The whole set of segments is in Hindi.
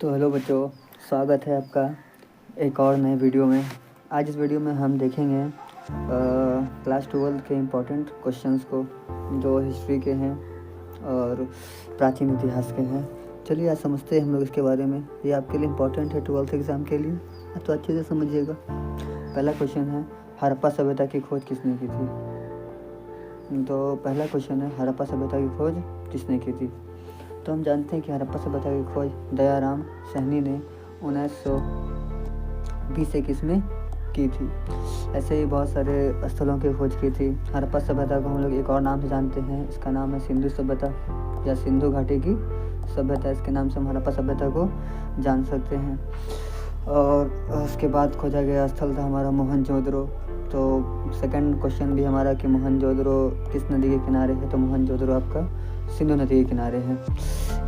तो हेलो बच्चों, स्वागत है आपका एक और नए वीडियो में। आज इस वीडियो में हम देखेंगे क्लास 12 के इम्पोर्टेंट क्वेश्चंस को जो हिस्ट्री के हैं और प्राचीन इतिहास के हैं। चलिए आज समझते हैं हम लोग इसके बारे में। ये आपके लिए इम्पोर्टेंट है 12th एग्ज़ाम के लिए, तो अच्छे से समझिएगा। पहला क्वेश्चन है, हड़प्पा सभ्यता की खोज किसने की थी? तो पहला क्वेश्चन है, हड़प्पा सभ्यता की खोज किसने की थी? तो हम जानते हैं कि हड़प्पा सभ्यता की खोज दयाराम साहनी ने 1920-21 में की थी। ऐसे ही बहुत सारे स्थलों की खोज की थी। हड़प्पा सभ्यता को हम लोग एक और नाम से जानते हैं, इसका नाम है सिंधु सभ्यता या सिंधु घाटी की सभ्यता। इसके नाम से हम हड़प्पा सभ्यता को जान सकते हैं। और उसके बाद खोजा गया स्थल था हमारा मोहनजोदड़ो। तो सेकंड क्वेश्चन भी हमारा कि मोहनजोदड़ो किस नदी के किनारे है? तो मोहनजोदड़ो आपका सिंधु नदी के किनारे है।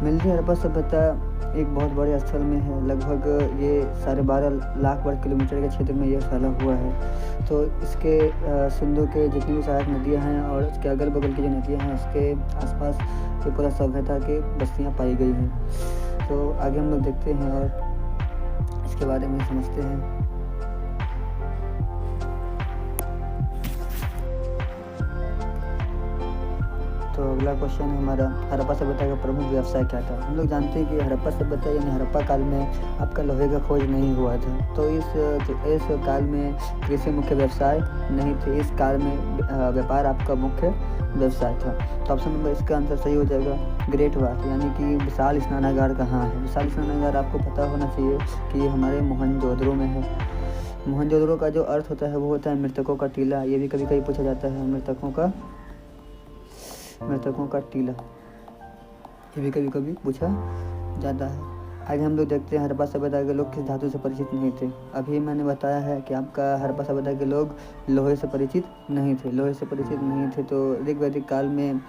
मिलती हड़प्पा सभ्यता एक बहुत बड़े स्थल में है, लगभग ये 12.5 लाख वर्ग किलोमीटर के क्षेत्र में यह फैला हुआ है। तो इसके सिंधु के जितनी भी सहायक नदियाँ हैं और इसके अगल बगल की जो नदियाँ हैं उसके आसपास ये पूरा सभ्यता की बस्तियाँ पाई गई हैं। तो आगे हम लोग देखते हैं और इसके बारे में समझते हैं। तो अगला क्वेश्चन है हमारा, हड़प्पा सभ्यता का प्रमुख व्यवसाय क्या था? हम लोग जानते हैं कि हड़प्पा सभ्यता यानी हड़प्पा काल में आपका लोहे का खोज नहीं हुआ था। तो इस काल में कृषि मुख्य व्यवसाय नहीं थे। इस काल में व्यापार आपका मुख्य व्यवसाय था। तो ऑप्शन नंबर इसका आंसर सही हो जाएगा, ग्रेट बाथ यानी कि विशाल स्नानागार कहाँ है? विशाल स्नानागार आपको पता होना चाहिए कि हमारे मोहनजोदड़ो में है। मोहनजोदड़ो का जो अर्थ होता है वो होता है मृतकों का टीला। ये भी कभी कभी पूछा जाता है, मृतकों का टीला, ये भी कभी कभी पूछा जाता है। आगे हम लोग देखते हैं, हड़प्पा सभ्यता के लोग किस धातु से परिचित नहीं थे? अभी मैंने बताया है कि आपका हड़प्पा सभ्यता के लोग लोहे से परिचित नहीं थे। तो ऋग्वैदिक काल में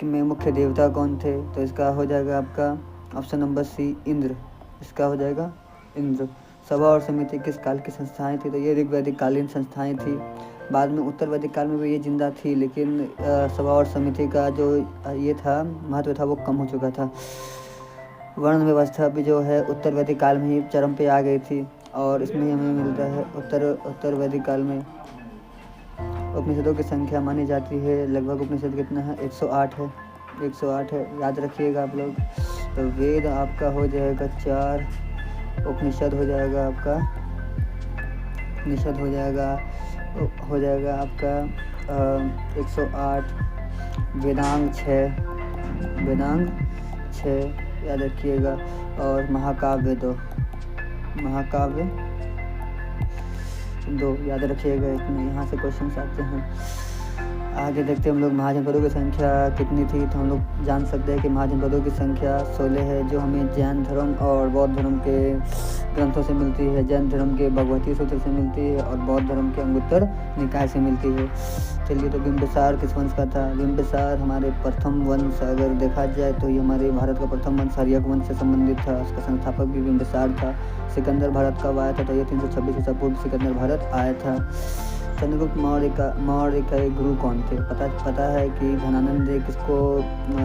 मुख्य देवता कौन थे? तो इसका हो जाएगा आपका ऑप्शन नंबर सी, इंद्र। इसका हो जाएगा इंद्र। सभा और समिति किस काल की संस्थाएं थी? तो ये ऋग्वैदिक कालीन संस्थाएं थी। बाद में उत्तर वैदिक काल में भी ये जिंदा थी, लेकिन सभा और समिति का जो ये था महत्व था वो कम हो चुका था। वर्ण व्यवस्था भी जो है उत्तर वैदिक काल में ही चरम पे आ गई थी। और इसमें हमें मिलता है उत्तर वैदिक काल में उपनिषदों की संख्या मानी जाती है, लगभग उपनिषद कितना है? 108 है। याद रखिएगा आप लोग। तो वेद आपका हो जाएगा 4, उपनिषद हो जाएगा आपका 108, वेदांग 6 याद रखिएगा। और महाकाव्य 2 याद रखिएगा। इतने यहाँ से क्वेश्चन आते हैं। आगे देखते हैं हम लोग, महाजनपदों की संख्या कितनी थी? तो हम लोग जान सकते हैं कि महाजनपदों की संख्या 16 है, जो हमें जैन धर्म और बौद्ध धर्म के ग्रंथों से मिलती है। जैन धर्म के भगवती सूत्र से मिलती है और बौद्ध धर्म के अंगुत्तर निकाय से मिलती है। चलिए, तो बिंबिसार किस वंश का था? बिंबिसार हमारे प्रथम वंश, अगर देखा जाए तो ये हमारे भारत का प्रथम वंश हर्यक वंश से संबंधित था। उसका संस्थापक भी बिंबिसार था। सिकंदर भारत कब आया था? तो ये 326 ईसा पूर्व सिकंदर भारत आया था। चंद्रगुप्त मौर्य का एक गुरु कौन थे? पता है कि धनानंद ने किसको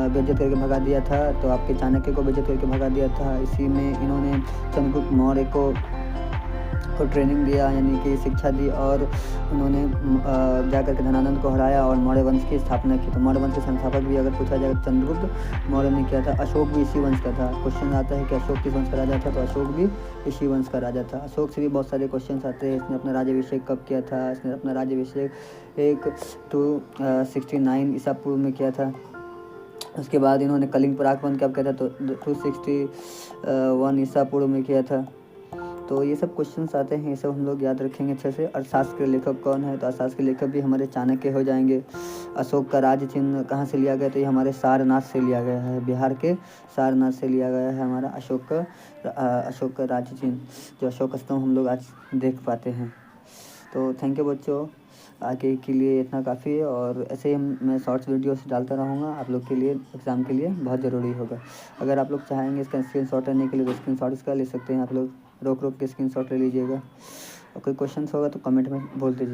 बेइज्जत करके भगा दिया था? तो आपके चाणक्य को बेइज्जत करके भगा दिया था। इसी में इन्होंने चंद्रगुप्त मौर्य को ट्रेनिंग दिया, यानी कि शिक्षा दी, और उन्होंने जाकर के धनानंद को हराया और मौर्य वंश की स्थापना की। तो मौर्य वंश के संस्थापक भी अगर पूछा जाए तो चंद्रगुप्त मौर्य ने किया था। अशोक भी इसी वंश का था। क्वेश्चन आता है कि अशोक किस वंश का राजा था? तो अशोक भी इसी वंश का राजा था। अशोक से भी बहुत सारे क्वेश्चन आते हैं। इसने अपना राज्याभिषेक कब किया था? इसने अपना राज्याभिषेक 269 ईसा पूर्व में किया था। उसके बाद इन्होंने कलिंग पर आक्रमण कब किया था? तो 261 ईसा पूर्व में किया था। तो ये सब क्वेश्चंस आते हैं, ये सब हम लोग याद रखेंगे अच्छे से। अर्थशास्त्र के लेखक कौन है? तो अर्थशास्त्र के लेखक भी हमारे चाणक्य हो जाएंगे। अशोक का राज्य चिन्ह कहाँ से लिया गया? तो ये हमारे सारनाथ से लिया गया है, बिहार के सारनाथ से लिया गया है हमारा अशोक का राज्य चिन्ह, जो अशोक स्तंभ हम लोग आज देख पाते हैं। तो थैंक यू बच्चों, आगे के लिए इतना काफ़ी है। और ऐसे ही मैं शॉर्ट्स वीडियोस डालता रहूँगा आप लोग के लिए, एग्ज़ाम के लिए बहुत ज़रूरी होगा। अगर आप लोग चाहेंगे इसका स्क्रीनशॉट लेने के लिए तो स्क्रीनशॉट इसका ले सकते हैं आप लोग। रोक के स्क्रीनशॉट ले लीजिएगा। और कोई क्वेश्चन होगा तो कमेंट में बोल दीजिए।